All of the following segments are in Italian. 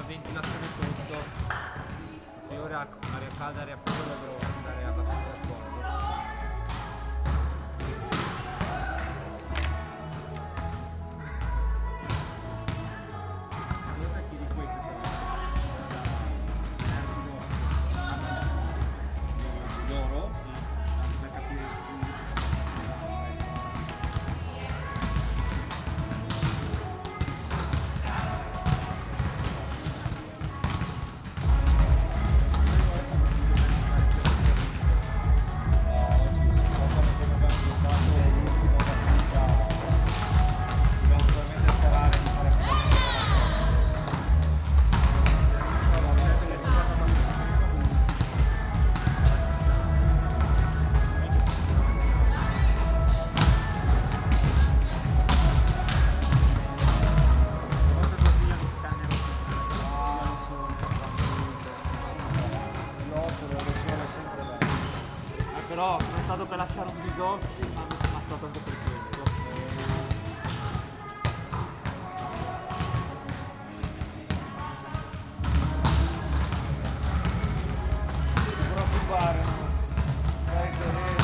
ventilazione sotto, e ora aria calda, aria fredda dovrebbero andare abbastanza d'accordo. Però sono stato per lasciare un bisogno, ma mi sono ammazzato anche per questo. Non ti preoccupare, dai sereno.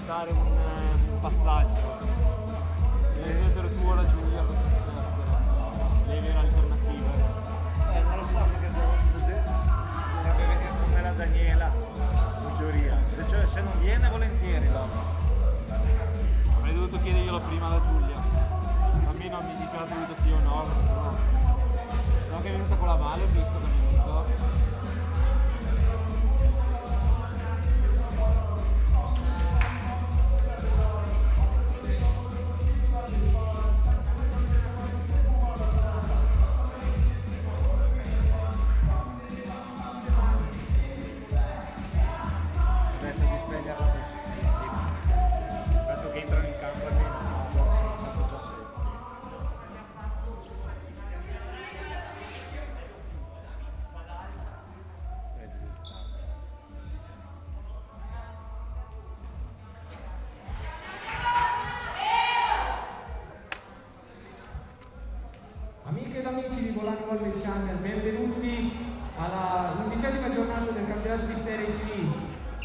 Fare un passaggio vedere tu la Giulia le vere alternative. Non lo so perché dovrebbe venire con me la Daniela in teoria, se non viene volentieri avrei dovuto chiederglielo prima alla Giulia, almeno mi diceva subito sì o no, no che è venuta con la male, ho visto che è venuto. Amiche ed amici di Volano Volley Channel, benvenuti alla 11ª giornata del campionato di Serie C.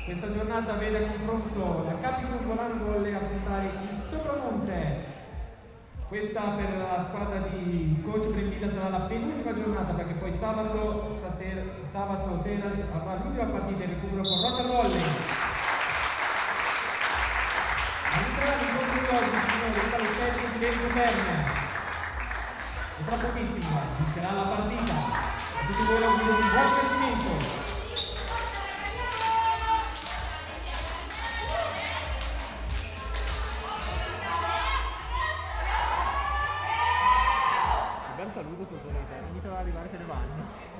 Questa giornata vede a confronto la Capicum Volano Volley affrontare il Sopramonte. Questa per la squadra di coach Brembilla sarà la penultima giornata, perché poi sabato sera avrà l'ultima partita in recupero con Rota Volley. All'interno di questo oggi, signori, dallo stesso di Enzo Berna. E tra pochissimo inizierà la partita. A tutti voi un buon divertimento. Un bel saluto sottolineo, iniziano ad arrivare, se ne vanno.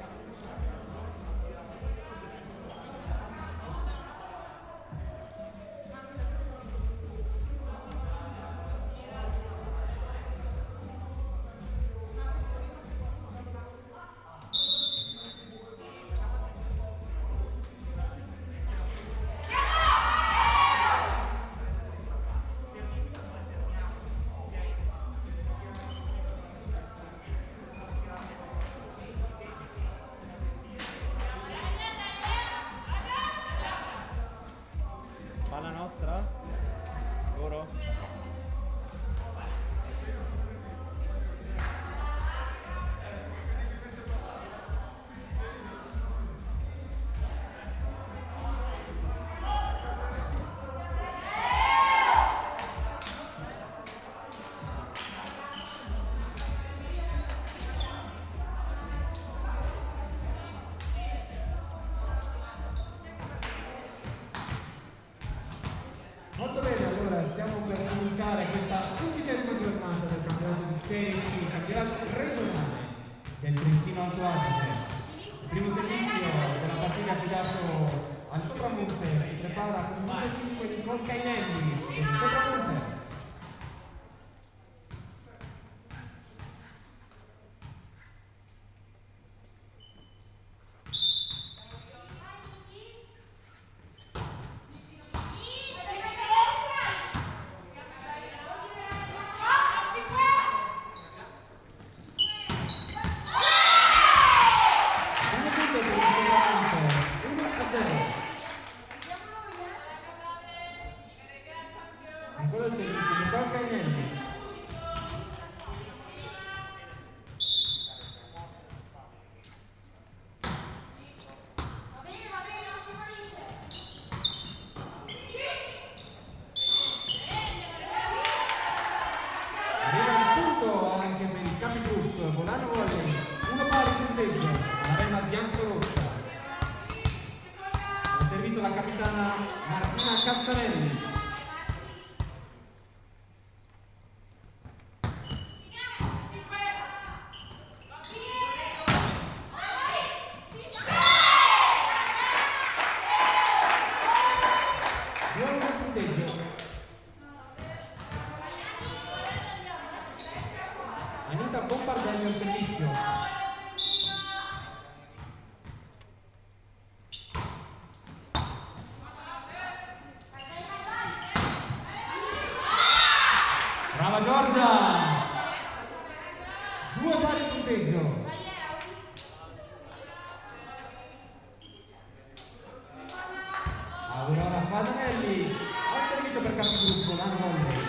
Alto Adige. Il primo servizio della partita affidato al Sopramonte, si prepara con il numero 5 di Colcainelli del Sopramonte. Ancora il servizio di Colcainelli. Arriva il punto anche per il Capigroup, Volano Volley, 1 pari punteggio, la rema biancorossa. Ha servito la capitana Martina Cazzarelli. Buon punteggio. Anita Bombardelli al servizio. Brava Giorgia! 2 pari punteggio. Aurora Fadanelli al servizio per Capigroup, Volano Volley.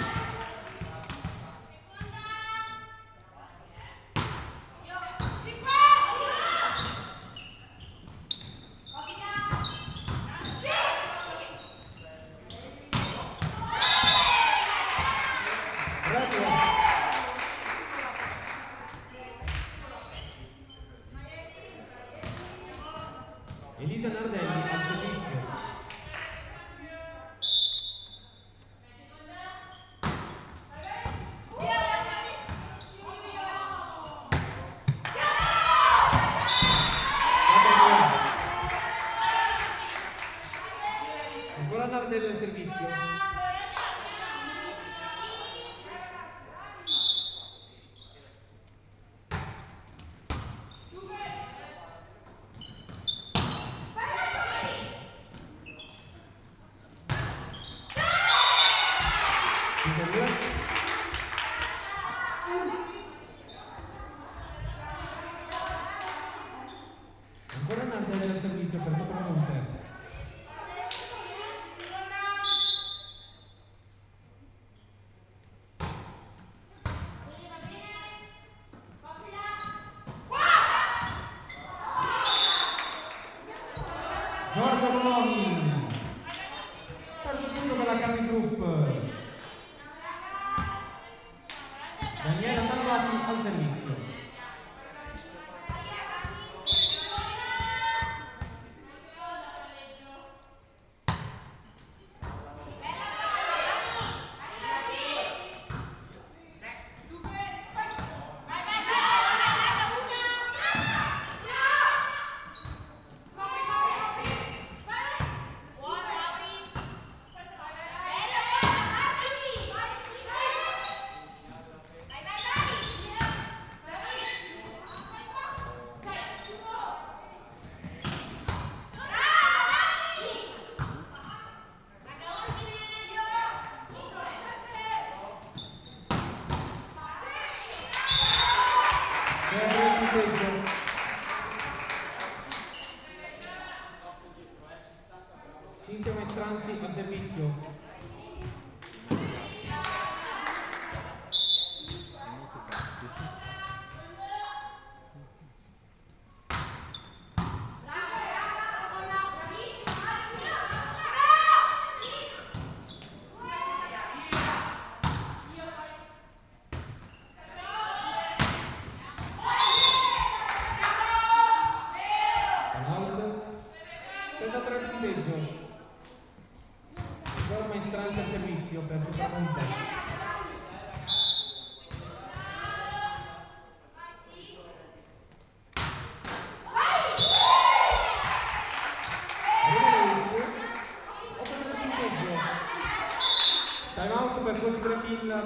Elisa Nardelli al servizio. Ancora Nardelli al servizio. Ancora Nardelli al servizio per Sopramonte. Giorgio Bologna. Terzo punto per la Capigroup. Daniela Tarvati al servizio.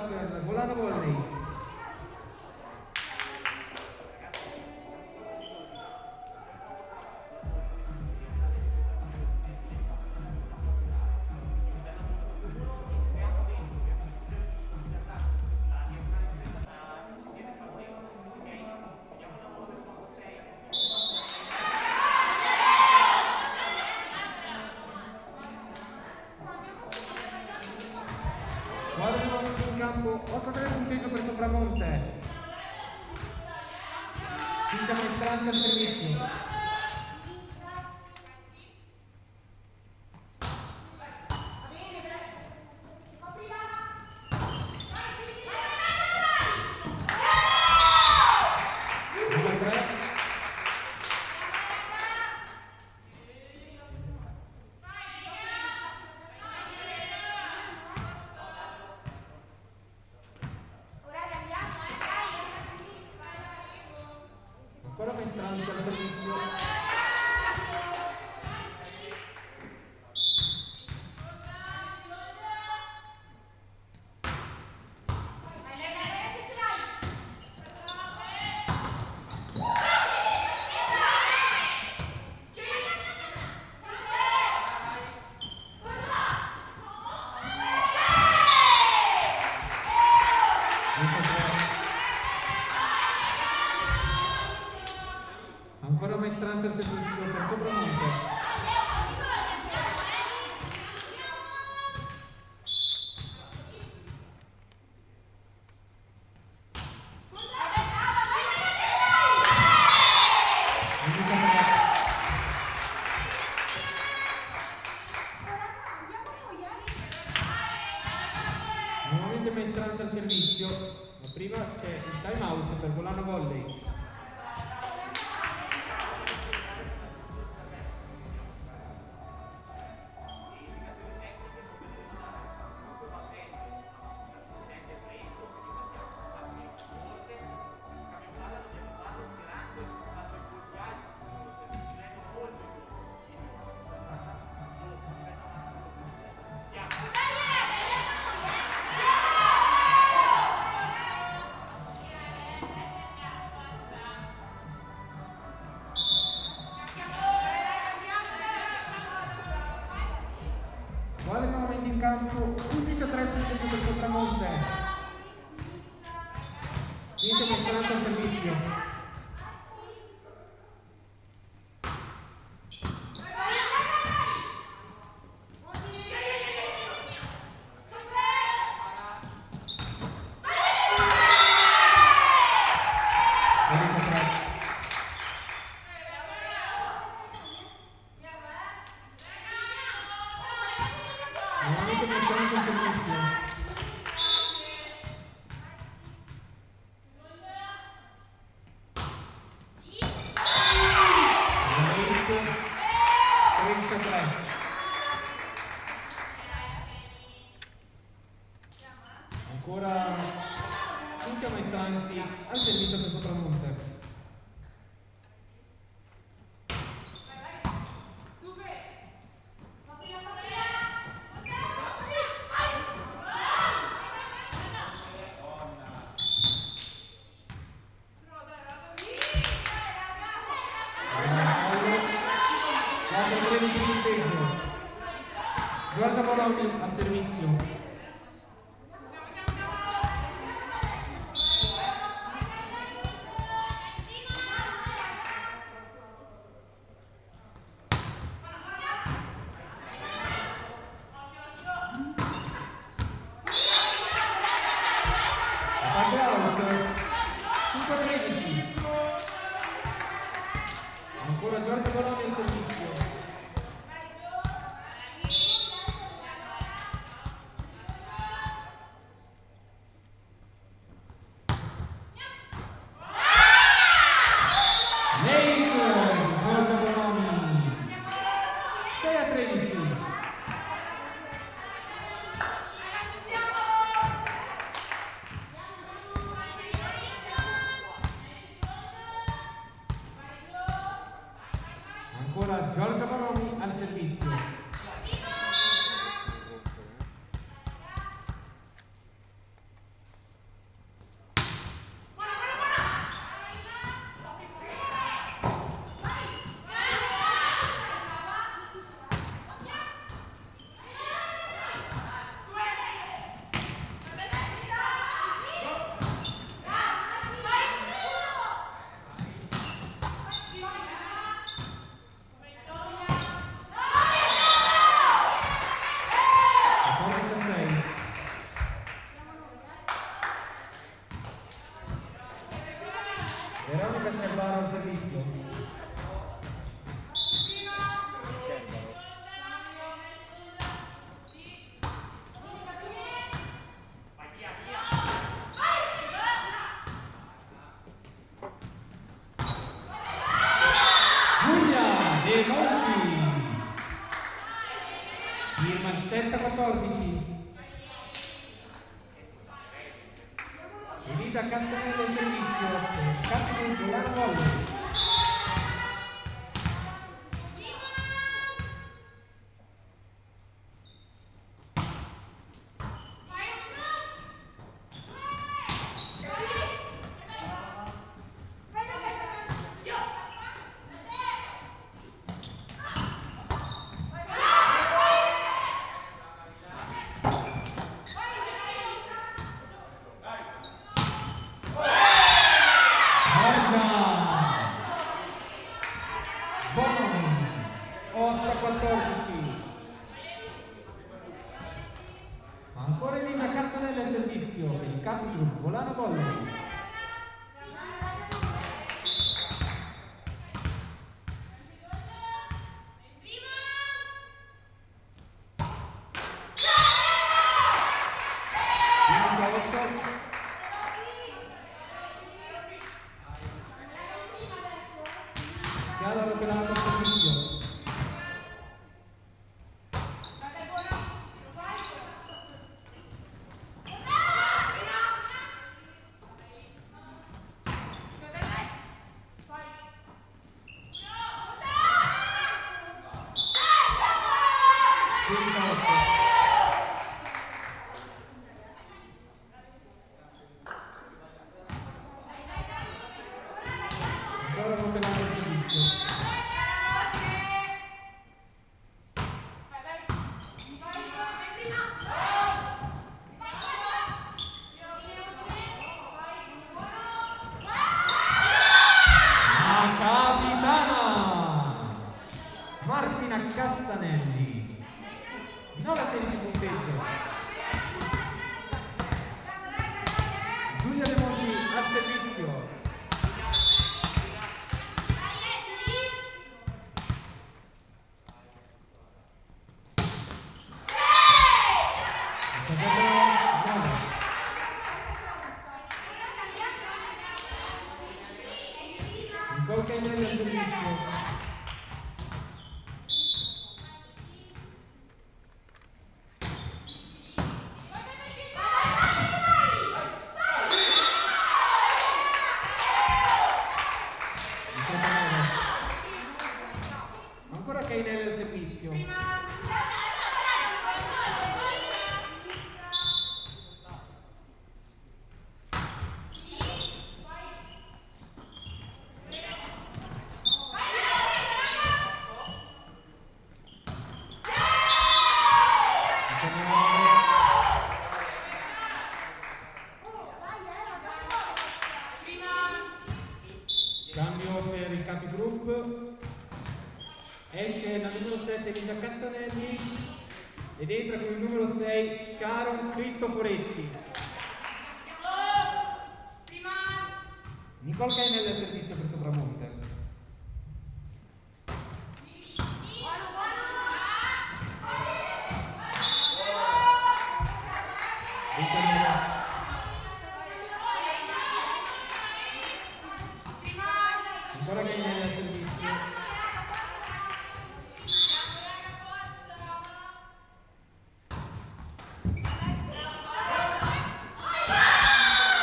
per Volano Volley. Guardano in campo 8-3 punteggio per Sopramonte. Cinzia Maestranza al servizio. Ancora Maestranza al servizio. Ancora Maestranza al servizio per Sopramonte. Nuovamente Maestranza al servizio, ma prima c'è il time out per Volano Volley. Guarda nuovamente in campo 11-3 punti per Sopramonte. Cinzia Maestranza al servizio. Nuovamente Maestranza al servizio. Ace 13-3. Ancora Cinzia Maestranza al servizio per Sopramonte. Guarda 13 punteggio. Giorgia Bologna al servizio. Attacco out 5-13. Ancora Giorgia Bologna al servizio. Giorgia Bologna 6-13. Ancora Giorgia Anita Cervaro al servizio. Giulia De Monti firma il 7-14. Elisa Cantanello in servizio per Capitano Volano Volley. Bononi 8-14. Ancora Elisa Cantanello in servizio per il Capitano Volano Volley. Chiara Ropelato al servizio. Ancora Ropelato al servizio. La capitana Martina Castanelli 9-16 punteggio. Giulia De Monti al servizio. Nicole Cainelli al servizio. Ancora Cainelli al servizio. Cambio per il Capigroup. Esce la numero 7 Elisa Cantanelli ed entra con il numero 6 Sharon Cristoforetti. Nicole Cainelli al servizio per Sopramonte. Ancora Cainelli al servizio.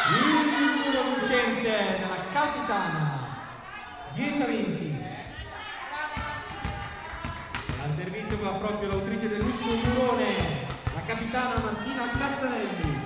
Il numero vincente della capitana 10-20. Al servizio va proprio l'autrice dell'ultimo burrone, la capitana Martina Castanelli.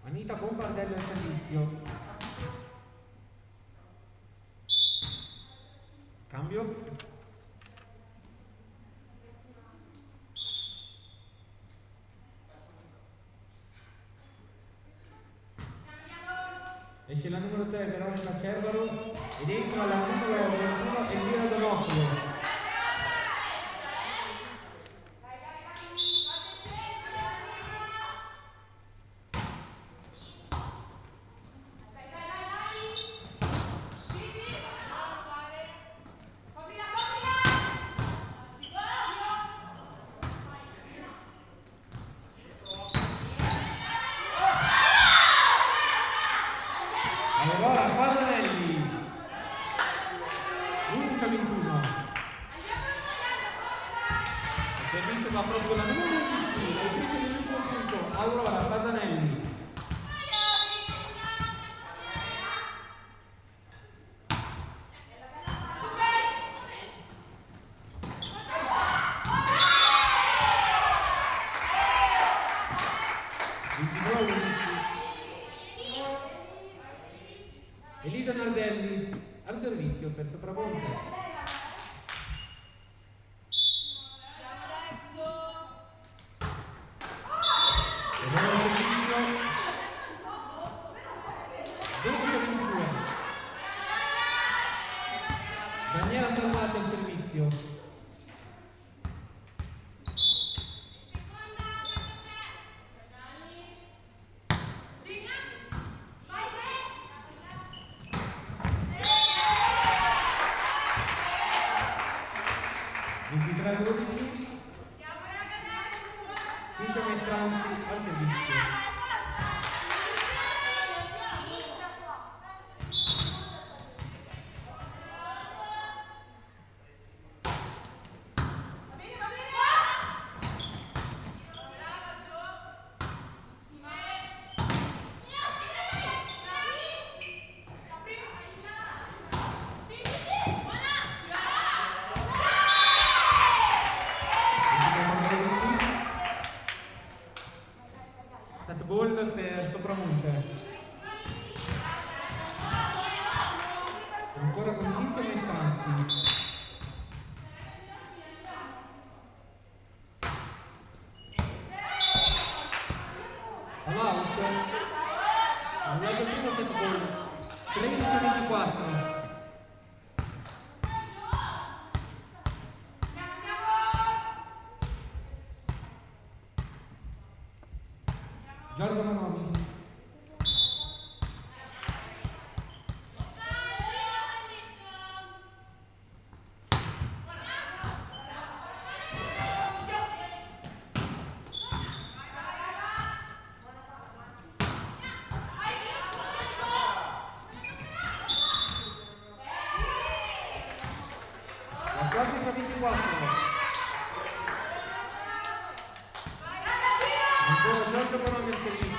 Anita Bombardello al servizio. Esce la numero 3 Veronica Cervaro ed entra la numero 21 Elvira Donofrio. Allora, Fasanelli, 11-21. Il servizio va proprio la numero 11, l'autrice dell'ultimo punto, Aurora Fasanelli. Elisa Nardelli al servizio per Sopramonte. Daniela Salvati al servizio. Cinzia Maestranzi al servizio. Ball per Sopramonte. Ancora con Cinzia Maestranzi. All'out. All'out primo set ball. 13-24. Giorgio Manomi. La 14-24. Ancora Giorgio Manomi al servizio.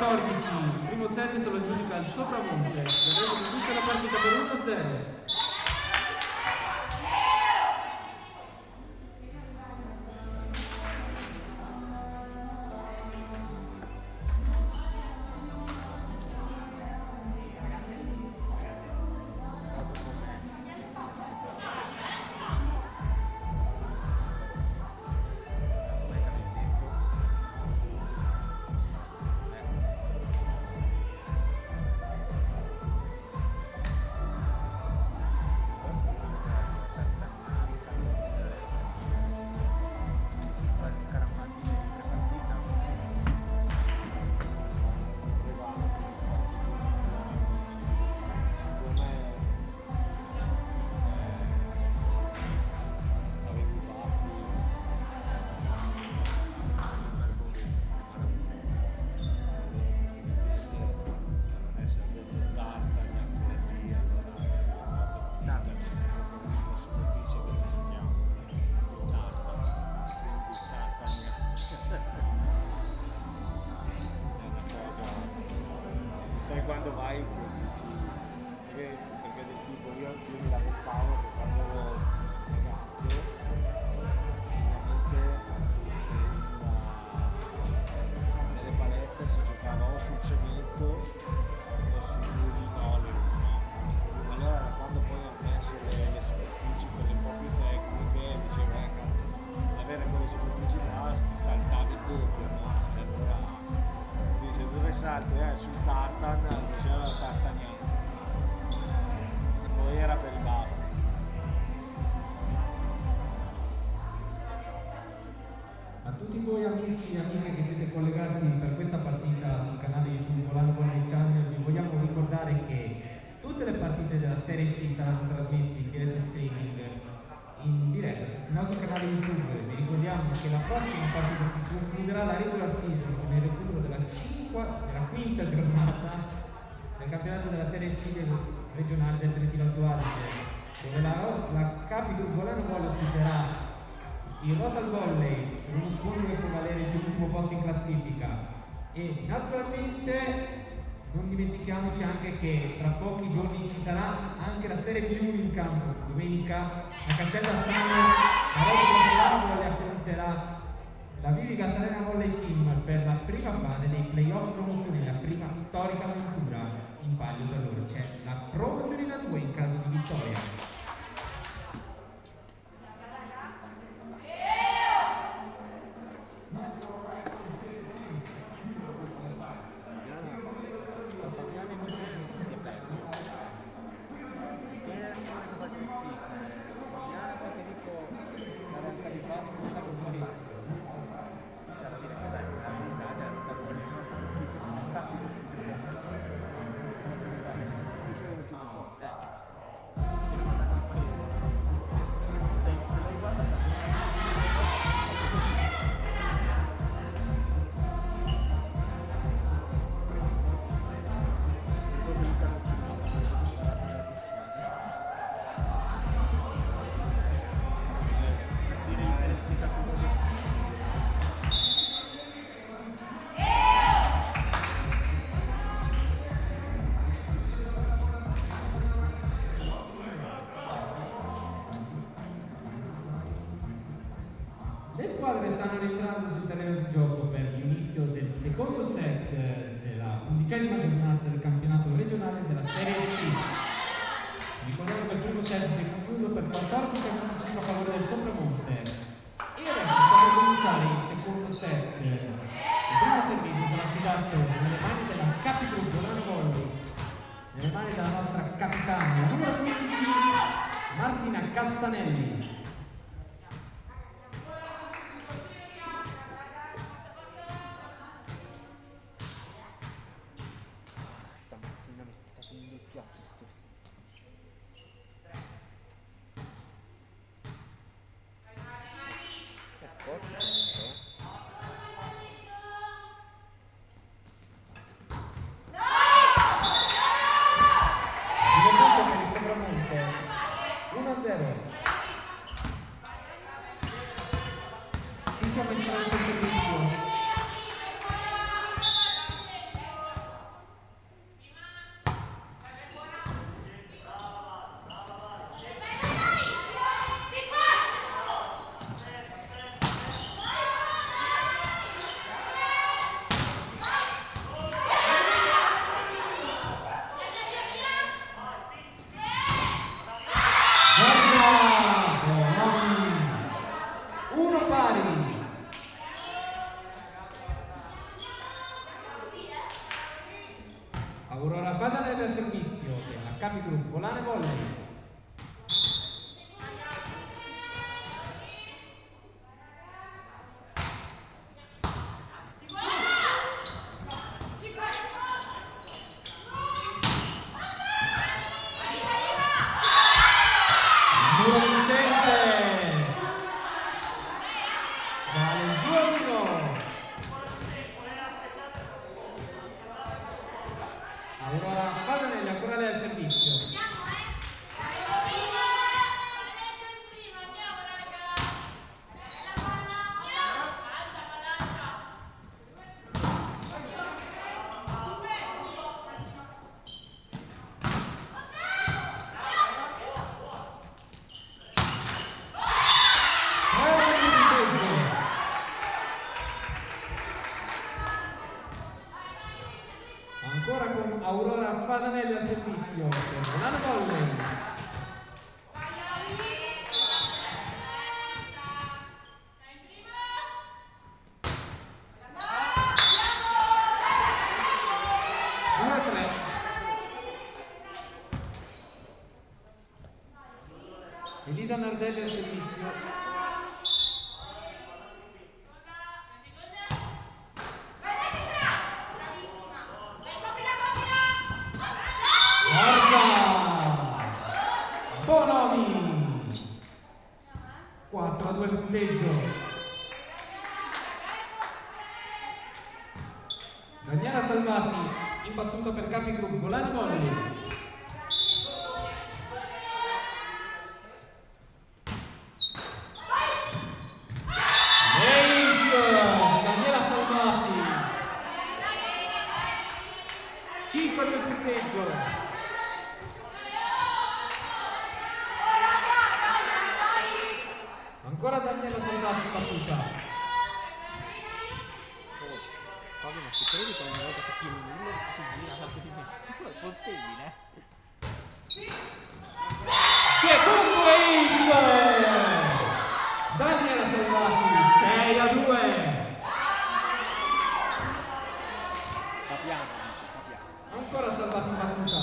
Il primo set se lo giudica il Sopramonte, Guerrero conduce la partita per 1-0. Quando vai dici, perché del tipo io mi lamentavo che quando ero ragazzo nelle palestre si giocava salti sul tartan, faceva la tartan niente. Poi era per il basso. A tutti voi amici e amiche che siete collegati per questa partita sul canale YouTube Volano Volley Channel, vi vogliamo ricordare che tutte le partite della Serie C saranno trasmesse in diretta streaming in diretta sul nostro canale YouTube. Vi ricordiamo che la prossima partita si concluderà la regular season con il recupero della quinta giornata del campionato della Serie C regionale del Trentino Alto Adige, dove la Capigroup Volano Volley ospiterà il Rotal Volley per uno scontro che può valere l'ultimo posto in classifica. E naturalmente non dimentichiamoci anche che tra pochi giorni ci sarà anche la Serie B in campo. Domenica a Castellassano la Volano Volley affronterà la Vivica Serena Volley Team per la prima fase dei playoff promozione, la prima storica avventura. In palio per loro c'è la promozione da 2 in caso di vittoria. Le squadre stanno rientrando sul terreno di gioco per l'inizio del secondo set della 11ª giornata del campionato regionale della Serie C. Ricordiamo che il primo set si è concluso per 14-15 a favore del Sopramonte. E adesso sta per cominciare il secondo set. Il primo servizio sarà affidato nelle mani della Capigroup Volano Volley, nelle mani della nostra capitana, la numero 15, Martina Castanelli. Aurora Fasanelli al servizio della Capigroup Volano Volley. Aurora Fasanelli ancora lei al servizio. Ancora con Aurora Fasanelli al servizio per Volano Volley. Elisa Nardelli al servizio. Bonomi 4-2 punteggio. Daniela Salvati in battuta per Capigroup Volano Molli. Daniela Salvati 5-2 punteggio. Ancora Daniela Salvati in battuta. Fabio, ma si credi che ogni volta che tiri un numero si gira verso di me? Tu è possibile? Che comunque Daniela Salvati 6-2. Capiamo, dice, capiamo. Ancora Salvati in battuta.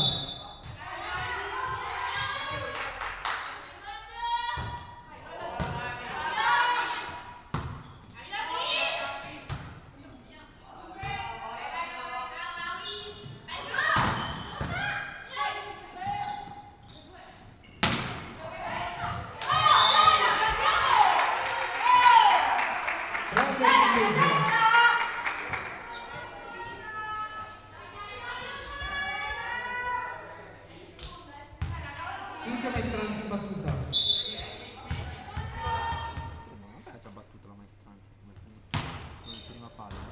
Cinzia Maestranzi in battuta. Non è che ha battuto la maestranza come prima palla.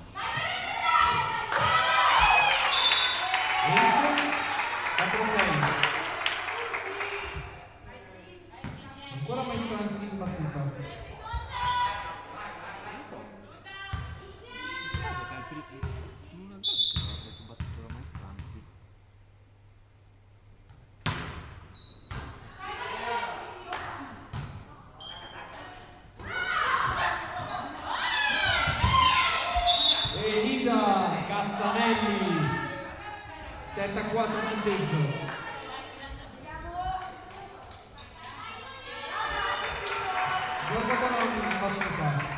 Inizio 4-6. Ancora Maestranzi in battuta. Non so se avesse battuto la maestranza. Elisa Castanelli 7-4 punteggio. Giorgio Bonomi in battuta.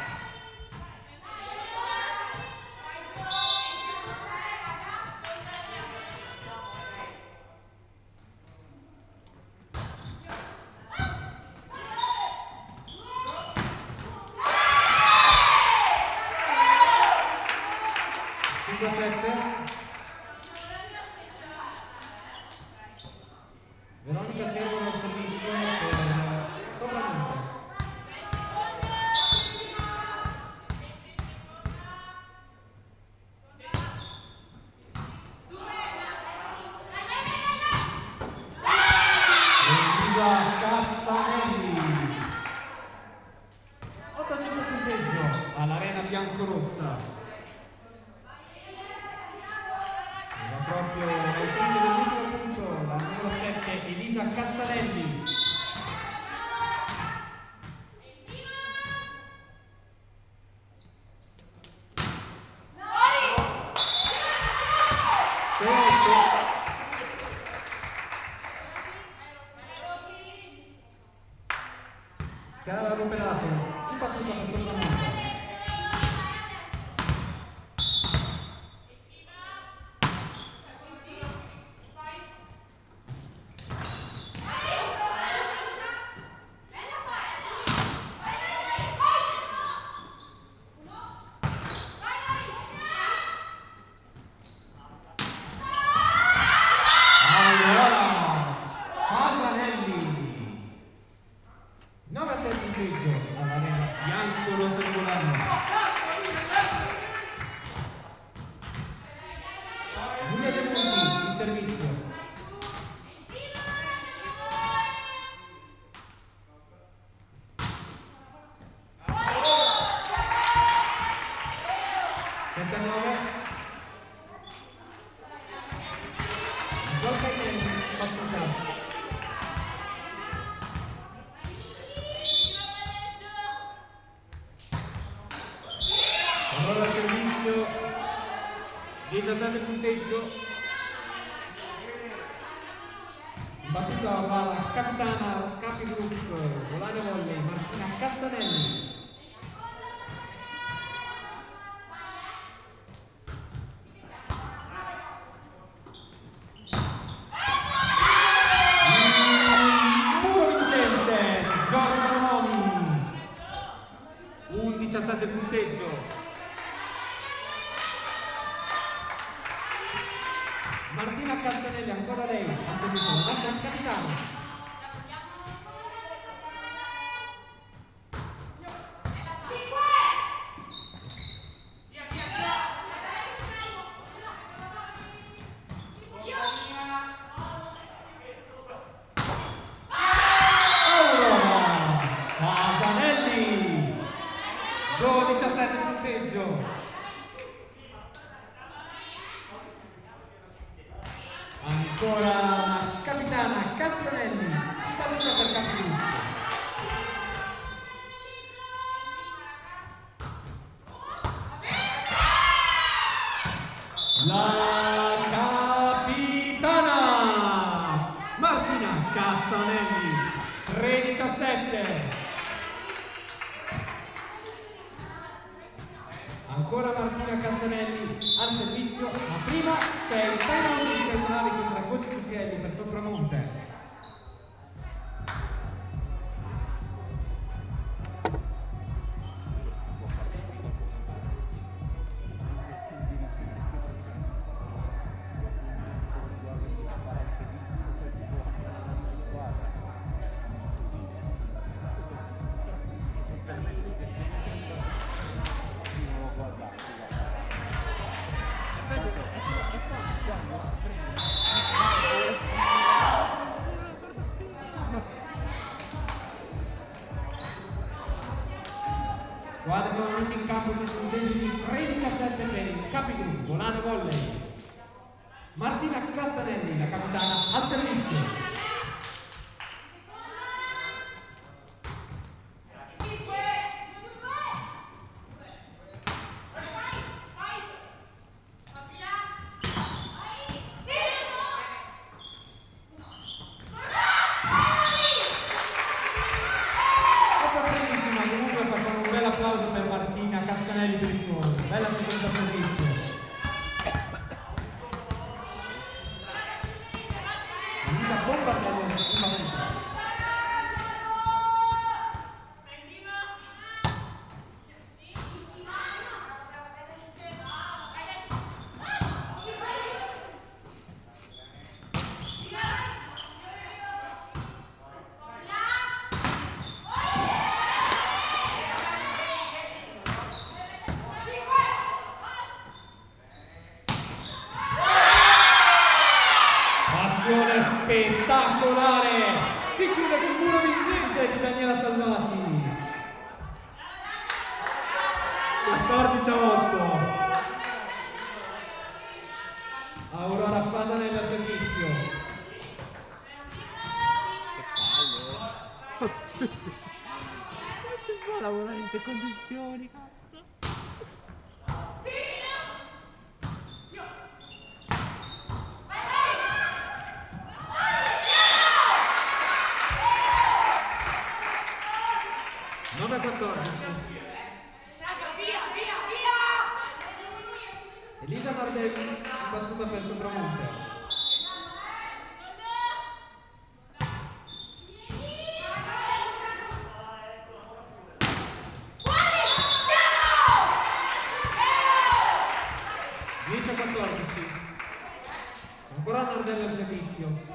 Veronica Cervo al servizio per Sovramento. Elisa Castanelli 8-5 punteggio all'Arena Biancorossa. Era proprio l'autrice dell'ultimo punto, la numero 7 Elisa Castanelli. Chiara Ruperato in battuta per Sovramento. All'Arena Biancorossa di Volano. Giulia De Monti in servizio. Gioca in battuta. Allora il servizio 17 punteggio. In battuta va la capitana Capi Group, Volano Volley, Martina Castanelli. Muro vincente, Giorgio Nomi. Un 17 punteggio. Martina Castanelli, ancora lei, ha seguito la nostra capitano. Castanelli, 17 punteggio. Ancora la capitana Castanelli, saluta per Capigruppo. La capitana Martina Castanelli, 3-17. Ancora Martina Castanelli al servizio, ma prima c'è il time out discrezionale contra Coach Succhielli per Sopramonte. Squadra nuovamente in campo di punteggi 3-17 per il Capigruppo, Volano Volley. Martina Castanelli, la capitana, al servizio. Applauso per Martina Castanelli per il suo bella seconda posizione. Elisa Bombardello in battuta. Spettacolare, si chiude col muro vincente di Daniela Salvati. 14-8. Aurora Fasanelli al servizio. Che palle! Ma lavorare in queste condizioni, cazzo! Numero 14. Elisa Nardelli in battuta per Sopramonte. Ancora Nardelli al servizio.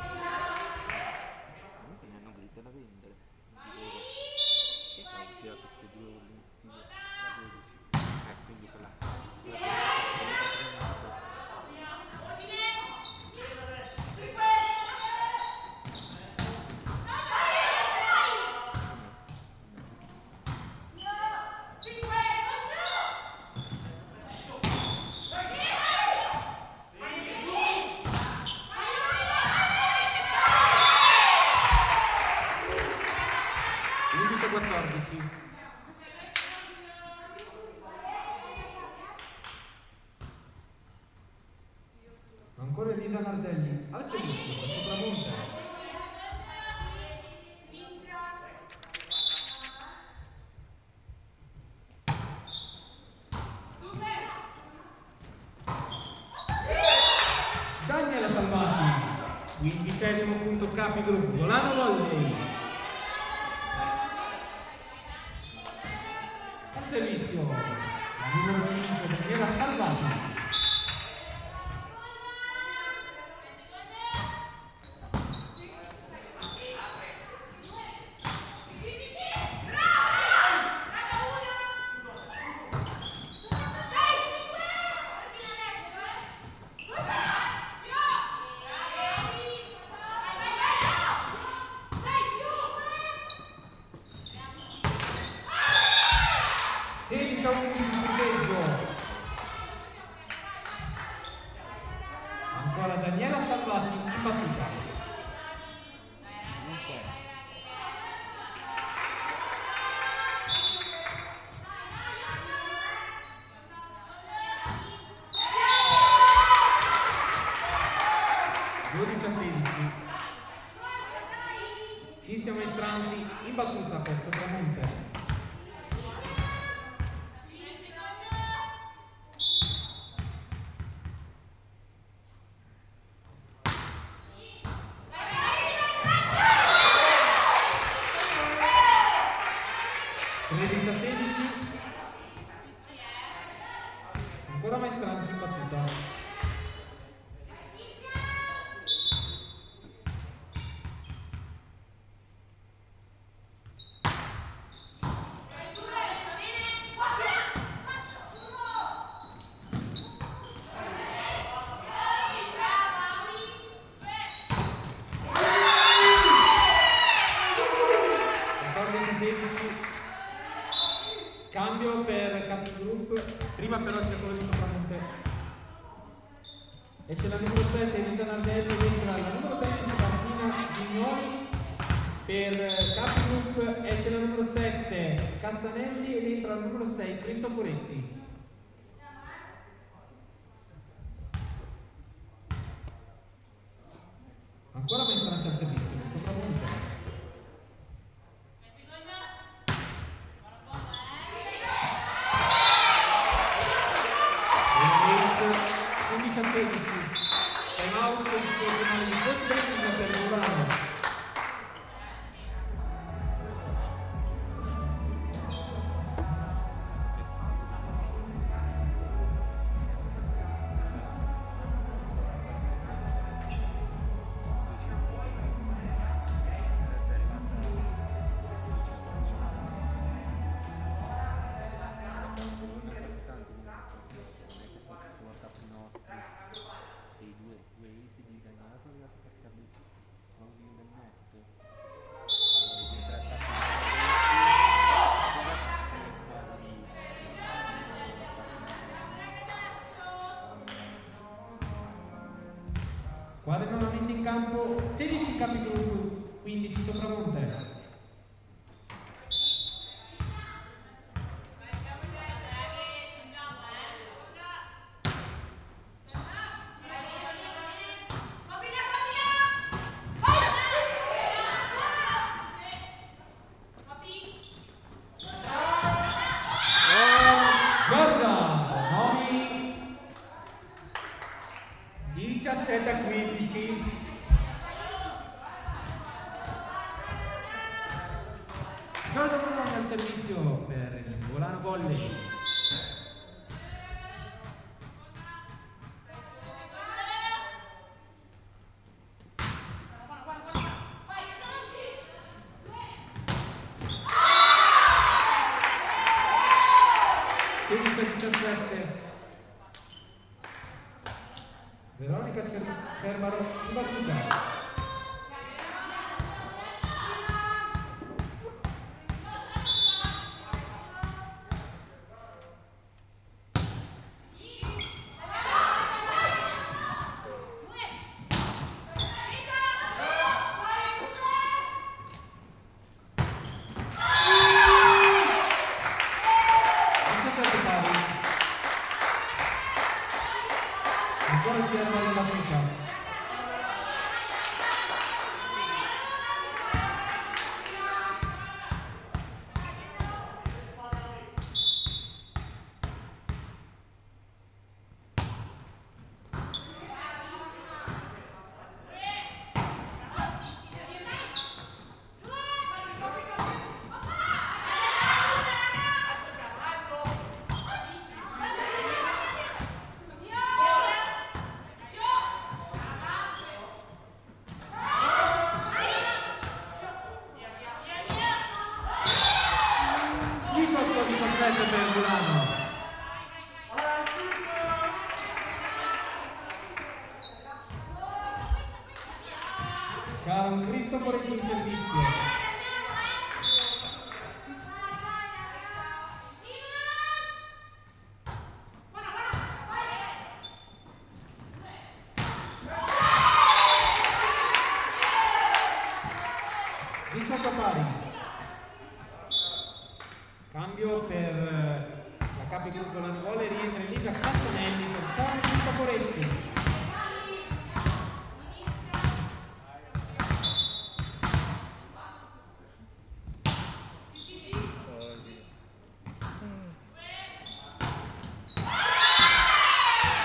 Ancora Elisa Nardelli al servizio per Sopramonte. 13° punto Capigroup, Volano Volley. Al servizio, la numero 5, Daniela Salvati. Ancora Daniela Salvati in battuta. Cinzia Maestranzi in battuta per Sopramonte. Ancora Maestranzi in battuta. Cambio per Capigroup, prima però c'è quello di Sopramonte. Esce la numero 7 Elisa Nardelli, entra la numero 13 Martina Vignoli. Per Capigroup esce la numero 7 Castanelli ed entra la numero 6 Cristo Poretti. Ancora Maestranza al servizio, Sopramonte. 16, time out per il secondo per Volano. Squadre nuovamente in campo, 16 Capigroup, 15 Sopramonte. Giorgia, Nomi, 17-15. Giorgia Nomi al servizio per il Volano Volley. Veronica Cermaro in battuta. Ancora Cermaro in battuta. c'ha un Cristoforetti in servizio. Cambio per la capogruppo Lannuole, rientra in Liga Cantonelli per Ciao Cristoforetti.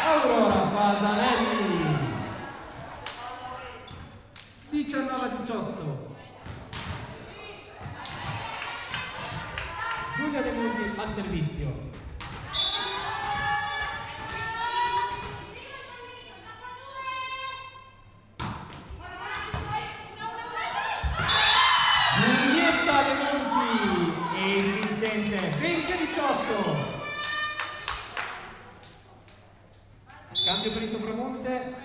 Aurora Fasanelli 19-18. Giulia De Monti al servizio. Giulietta De Monti e vincente 20-18. Cambio per il Sopramonte,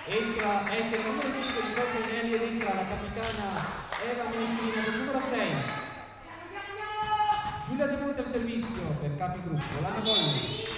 esce il numero 5 di Cortinelli ed entra la capitana Eva Messina del numero 6. Giulia De Monte al servizio per capigruppo, Lana Volli.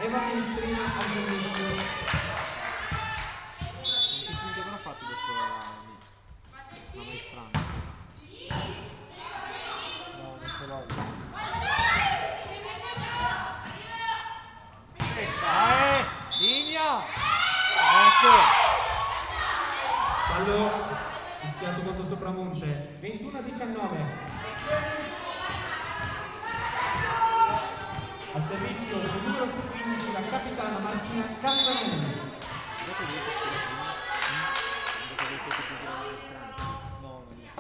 Eva Ministrina al servizio. Che punti avrà fatto questo la maestrana? No, non ce l'ho. Linea! Ecco! Fallo iniziato contro Sopramonte. 21-19. Al servizio del numero 15 la capitana Martina Cantanelli. Dopo di questo dopo che tu ti la maestrana? No, non è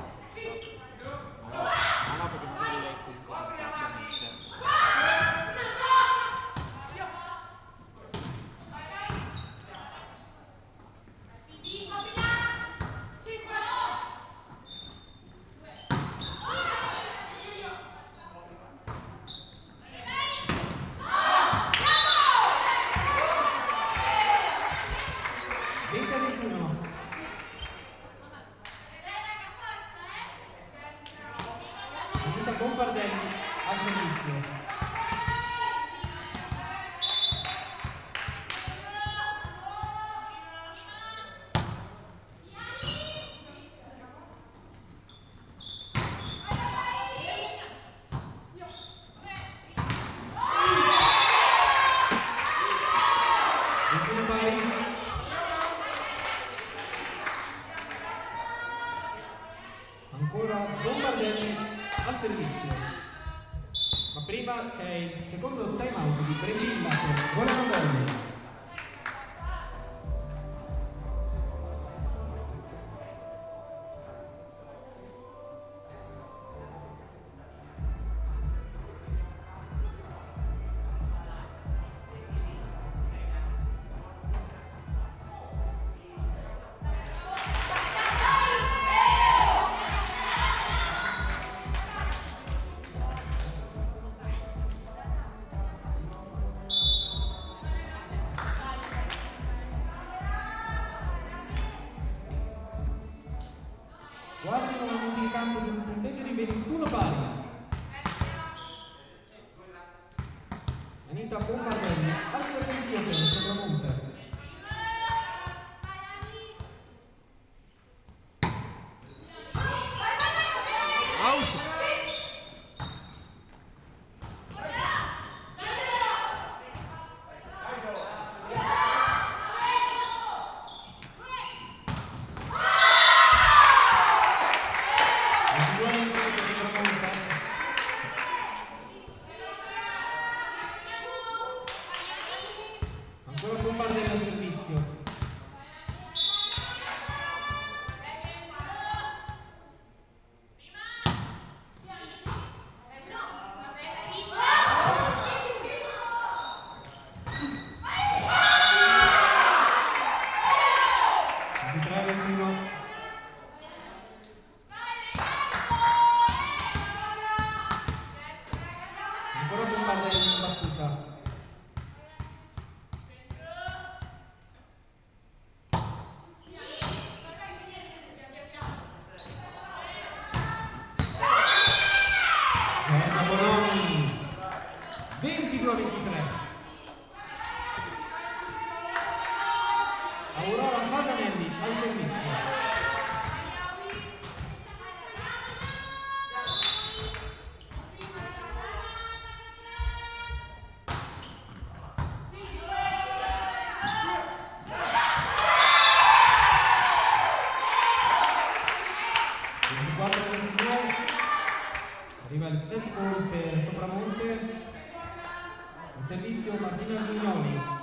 no, perché magari lei comunque ovviamente. Bombardelli al servizio. Ancora Bombardelli al servizio. Ma prima c'è il secondo time out di Brevilla per Volano Volli. Guardino la punta in campo di un punteggio di 21 pari. Anita Bombardelli al servizio per il Sopramonte. Out! guarda in battuta. Bononi 22-23. Aurora Paganelli al servizio. Arriva il set point per Sopramonte, il servizio Martino Armignoni.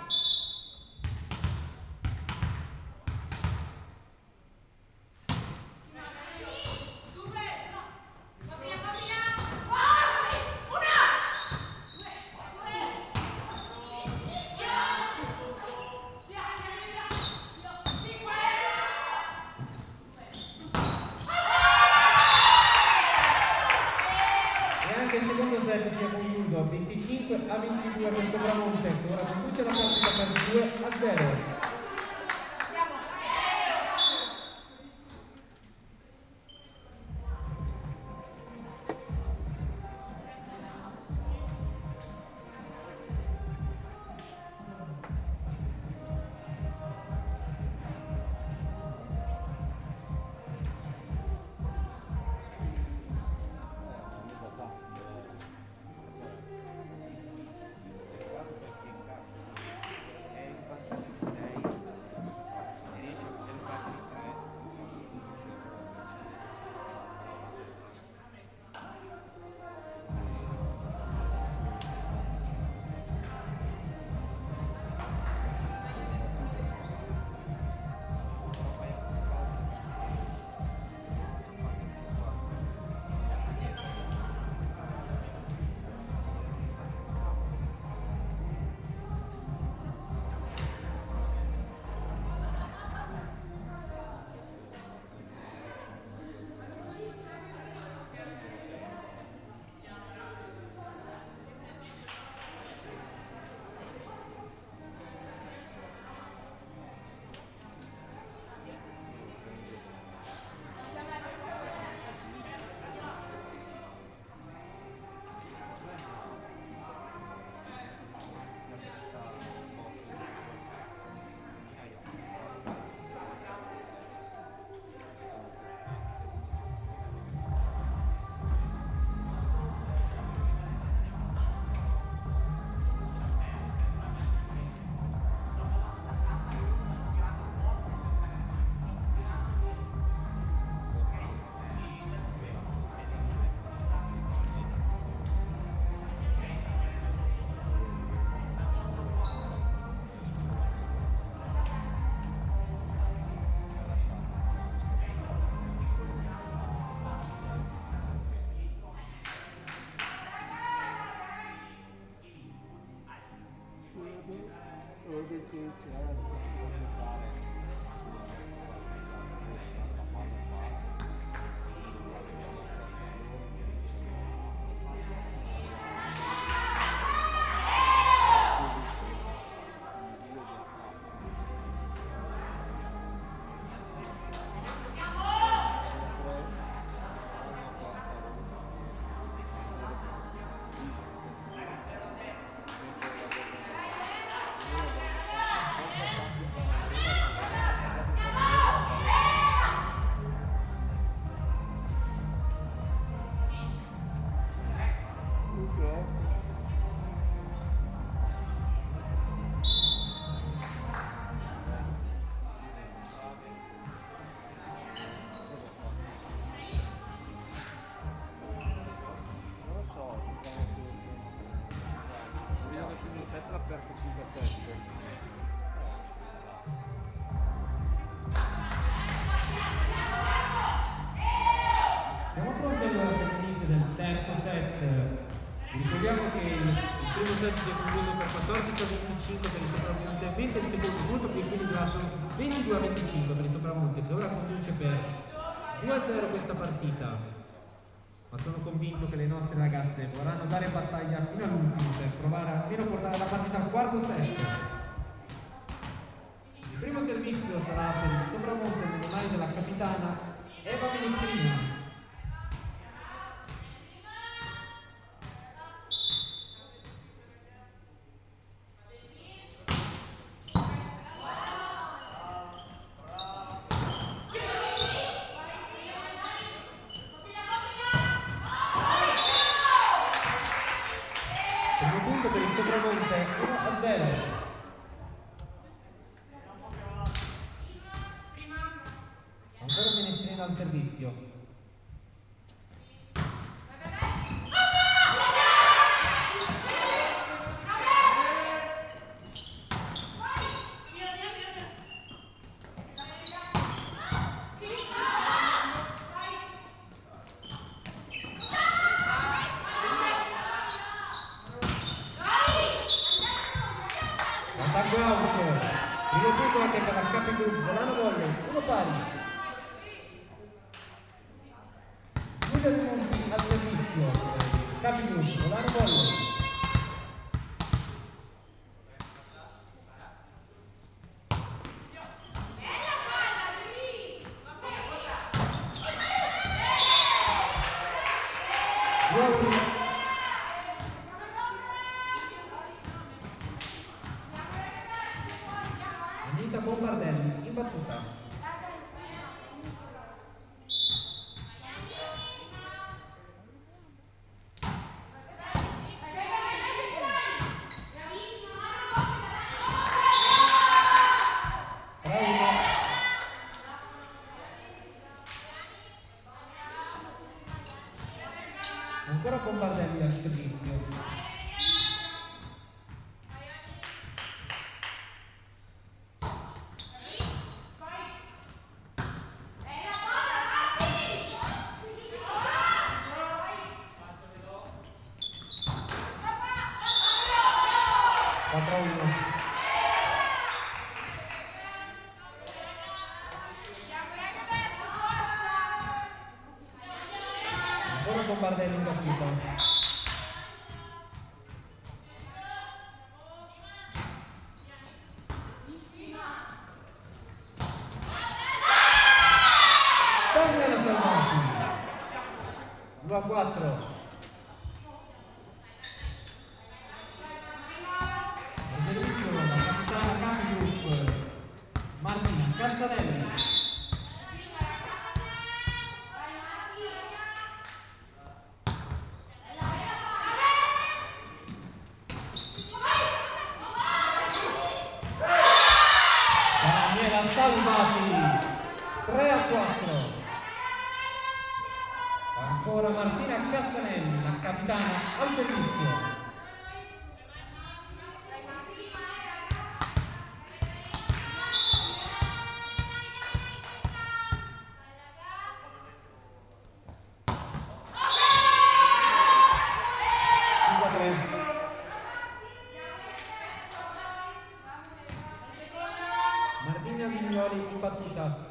Il secondo set si è concluso 25-22 per Sopramonte, che ora conduce la partita per 2-0. Ricordiamo che il primo set si è concluso per 14-25 per il Sopramonte, mentre il secondo molto più equilibrato 22-25 per il Sopramonte, che ora conduce per 2-0 questa partita. Ma sono convinto che le nostre ragazze vorranno dare battaglia fino all'ultimo per partita al quarto set. Il primo servizio sarà per il sopramonte nelle mani della capitana Eva Menestrina. Primo punto per il sopramonte 1-0. Ancora Menestrina al servizio. Attacco out. Primo punto anche per la Capi Group. Volano volley. 1 pari. 2 punti al servizio. Capi Group. Volano volley. Anita Bombardelli in battuta. Ancora Bombardelli al servizio. Ancora Bombardelli in battuta. Daniela Fermati 2-4. Al servizio la capitana Capi Group Martina Canzanelli. Daniela Salvati 3-4. Ancora Martina Castanelli, la capitana al servizio. Martina Vignoli in battuta.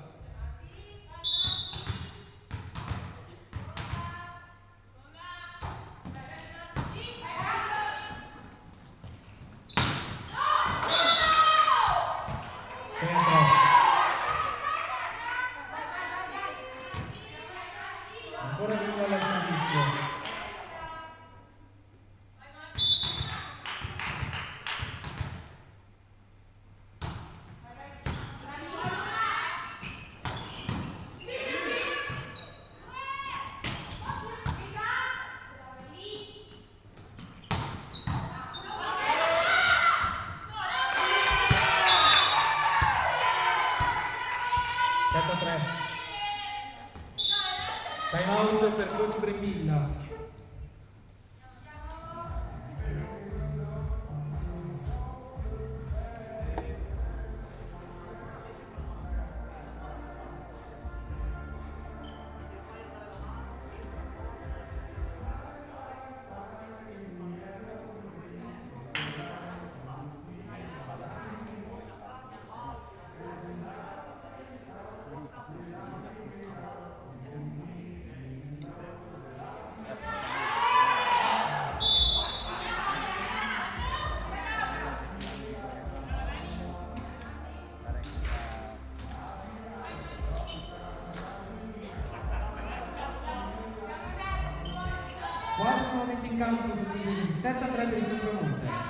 Centro. Ancora Vignoli al servizio. Time out per coach Brembilla. in campo su 7-3 per il Sempremonte.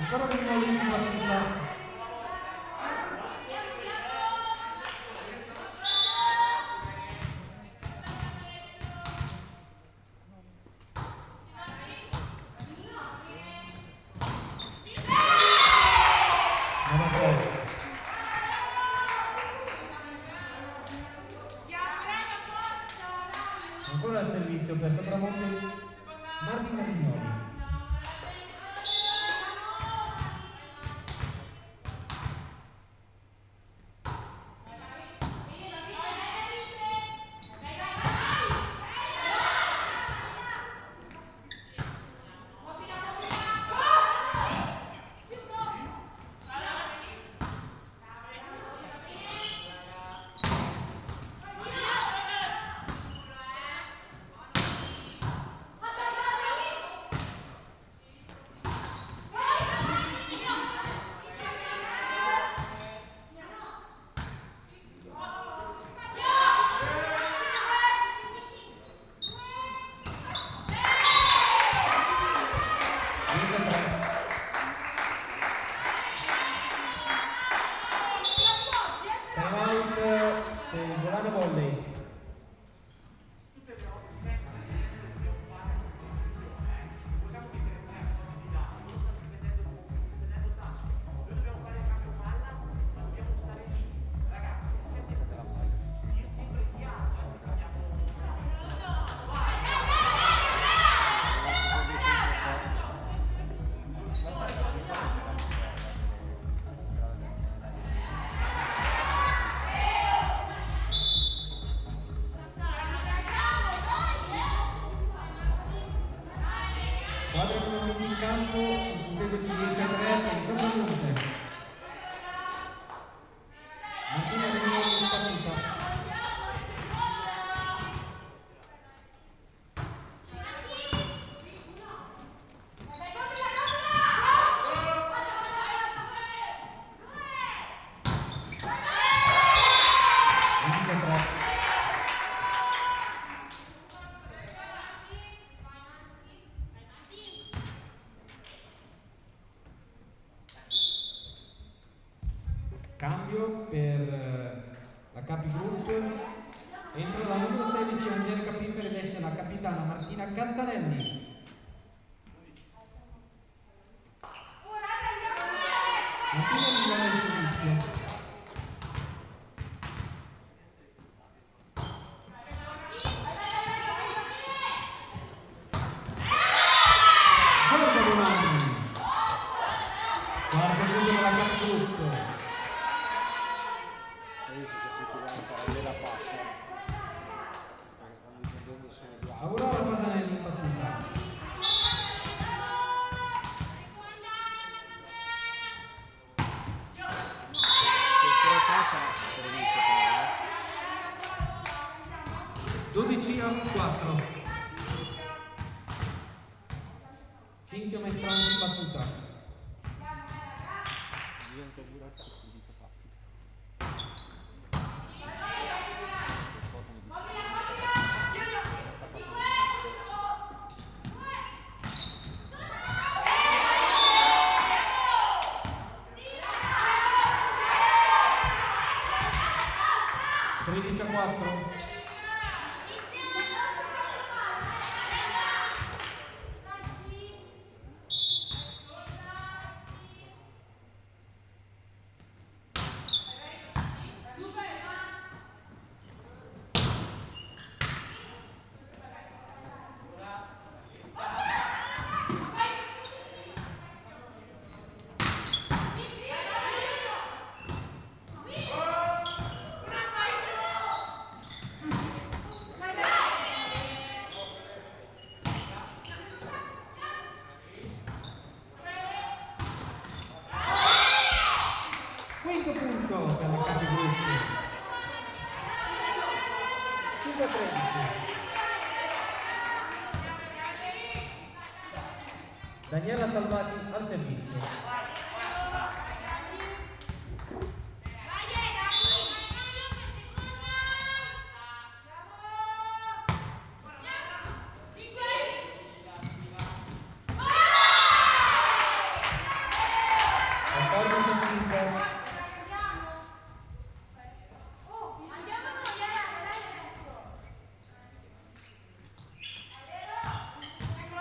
Ancora prima l'ultima partita. Ancora il servizio per Sempremonte, Martina Vignoli. Squadra con in campo, un punteggio di 10-3 per il Sempremonte. Martina Vignoli in partita. Cambio per la Capigroup, entra la numero 16 Angelica Pimper ed esce la capitana Martina Cantanelli. Martina Vignoli in servizio. Guarda Romani, guarda tutto della Capigroup. Adesso che si tira la parallela passa, perché stanno difendendo solo di altro. Aurora Pasanelli in battuta. Dodici a 4. Cinzia Maestranti in battuta. Tredici a 4. 5-13. Daniela Salvati al servizio.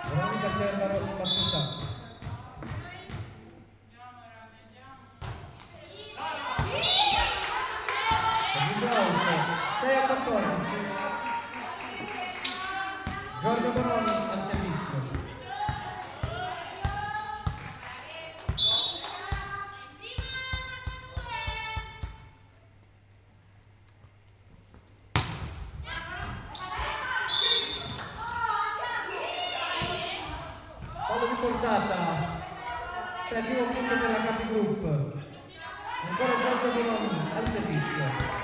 Veronica Cervaro in battuta. Servizio out, 6-14. Giorgio Bononi al servizio. Fallo di portata, settimo punto per la Capi Group. Ancora Giorgio Bononi al servizio.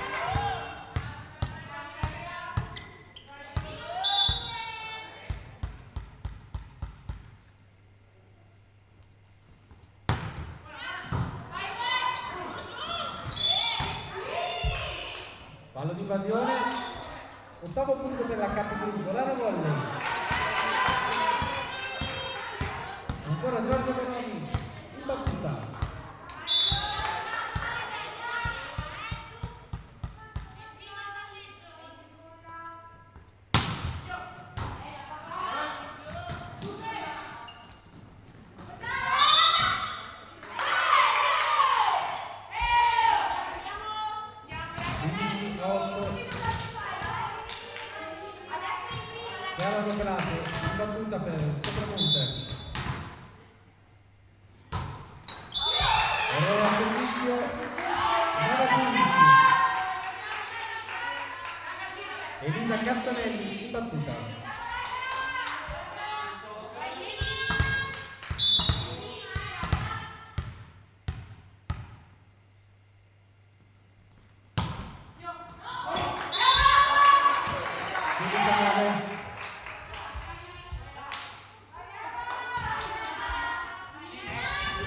Fallo di invasione, ottavo punto per la Capi Group. Volano volley. Ancora Giorgio Bononi in battuta. Chiara Logerato in battuta per Sopramonte. Errore al servizio, 9-15. Elisa Castanelli in battuta.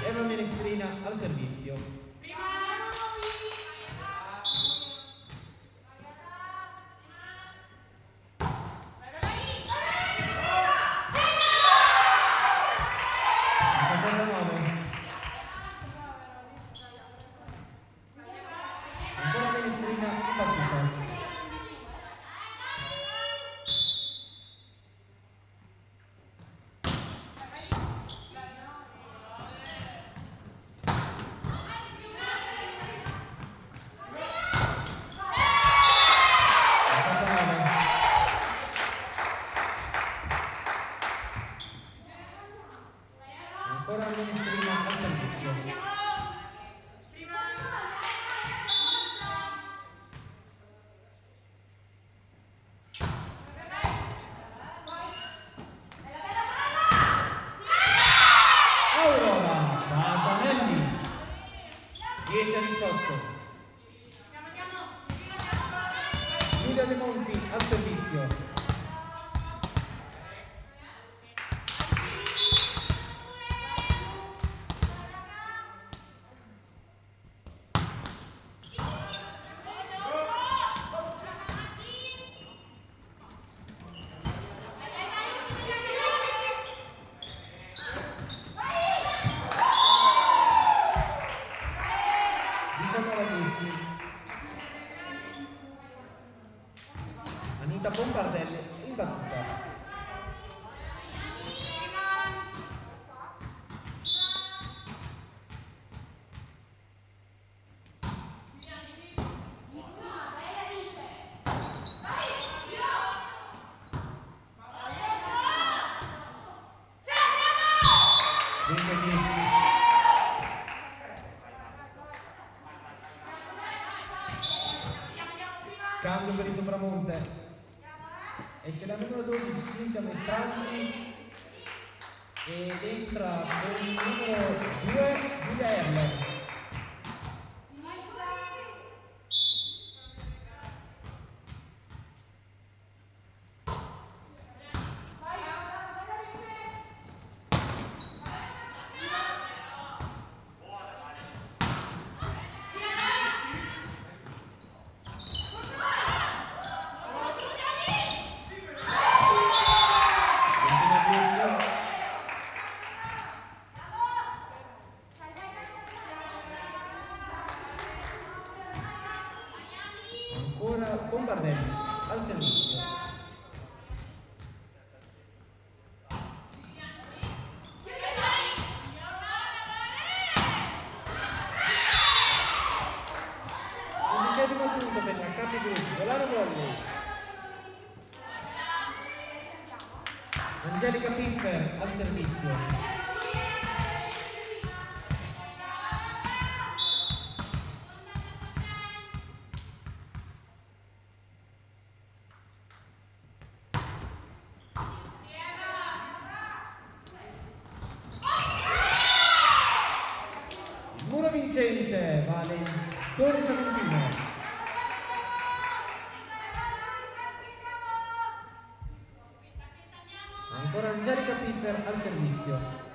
Eva Menestrina al servizio. Ancora Menestrina in battuta. Ancora Menestrina al servizio. Aurora Basanelli 10-18. Giulia De Monti al servizio. Anita Bombardelli in battuta. Cambio per il Sopramonte. Esce la numero 12 Cinzia Mestranzi ed entra per il numero 2 Giulia Erler. Bombardelli al servizio. Undicesimo punto per la Capigrucci, Volano Volley. Angelica Piffer al servizio. Muro vincente vale 12-21. Ancora Angelica Piffer al servizio.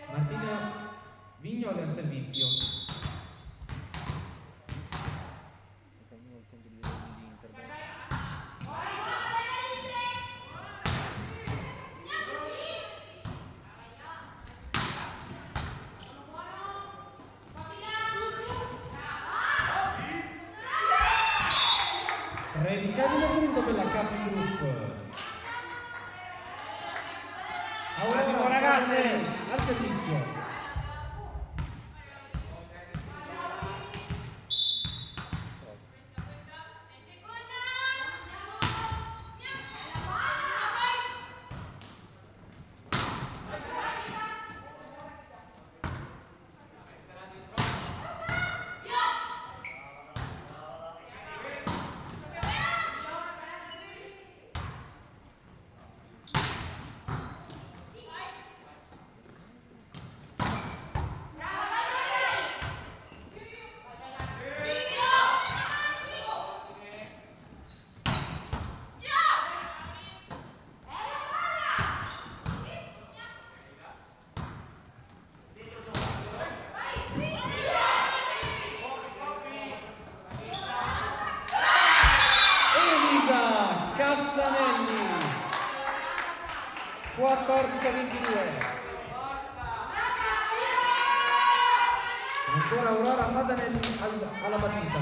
Martina Vignoli al servizio. Tredicesimo punto per la Capi Group. Attimo, ragazzi! Al servizio. Castanelli 14-22. Ancora Aurora Madanelli alla partita.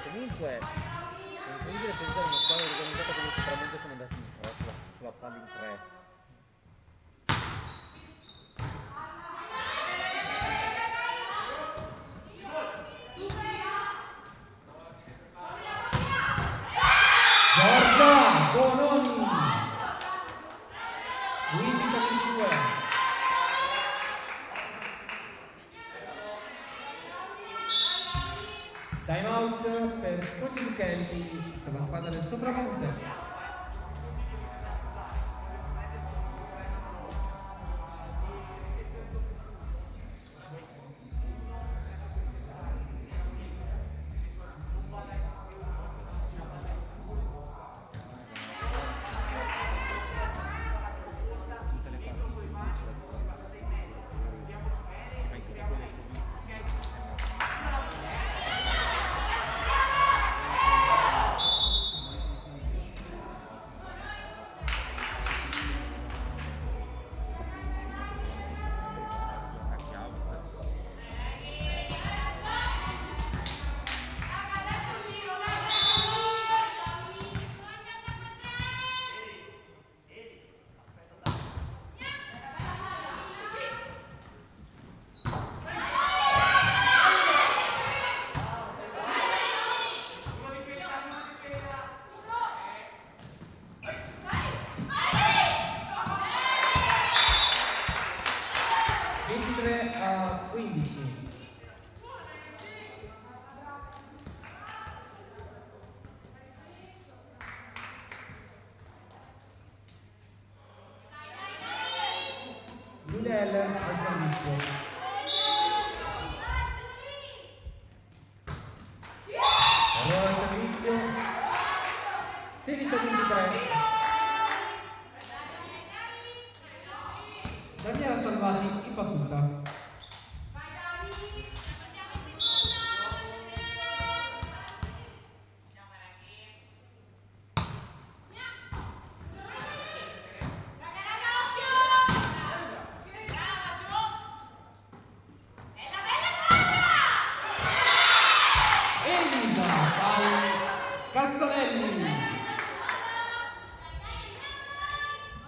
Comunque è incredibile pensare a una squadra organizzata come sicuramente sono andati sulla palla in 3. Giorgia Bononi 15-22. Time out per Coach Luchelli per la squadra del Sopramonte. Lunel al servizio. Daniela Salvati in battuta. Elisa Castanelli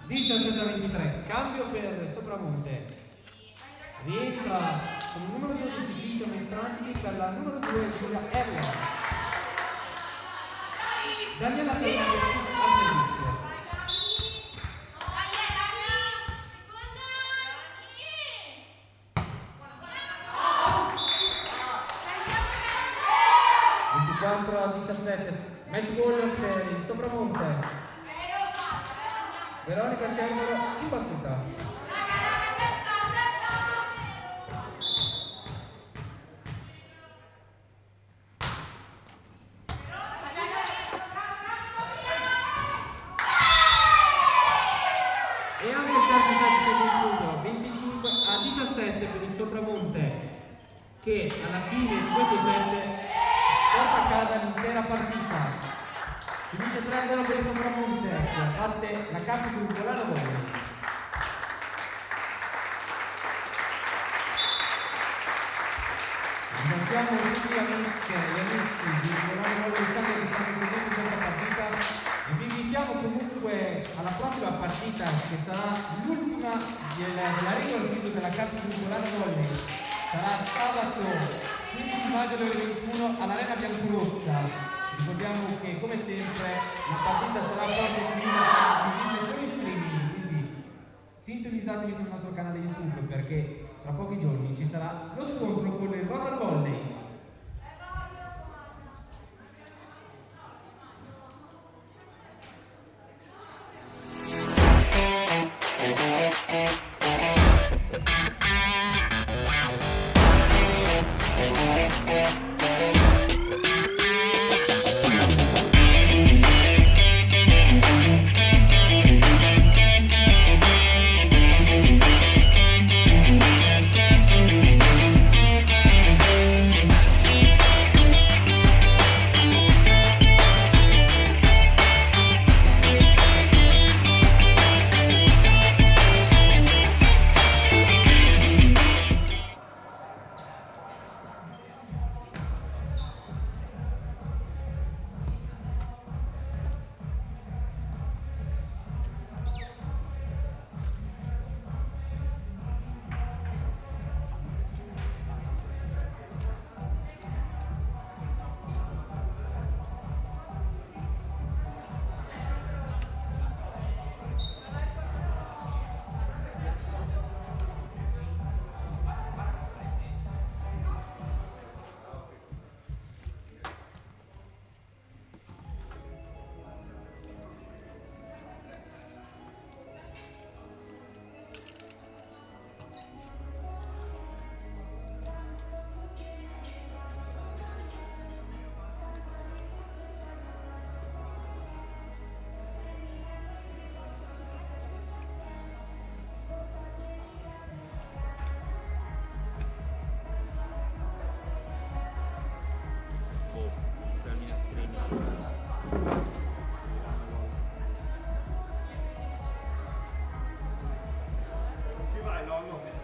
17-23, cambio per Sopramonte, rientra con il numero 12 Vito Maestranti per la numero 2 Giulia Erla. Daniela Salvati al servizio. A 17, match ball per il Sopramonte. Veronica Cervolo in battuta. E anche il terzo set si è concluso 25-17 per il Sopramonte, che alla fine di questo set porta a casa l'intera partita. Finisce 3-0 per il Sopramonte, che batte la Capitol Volano Volley. Ringraziamo tutti gli amici di Volano Volley che stanno seguendo questa partita e vi invitiamo comunque alla prossima partita, che sarà l'ultima della regular season della Capitol Volano Volley. Sarà sabato 15 maggio del 21 all'Arena Biancorossa. Ricordiamo che come sempre la partita sarà proprio solo in streaming, quindi sintonizzatevi sul nostro canale YouTube, perché tra pochi giorni ci sarà lo scontro con il Rotor Volley.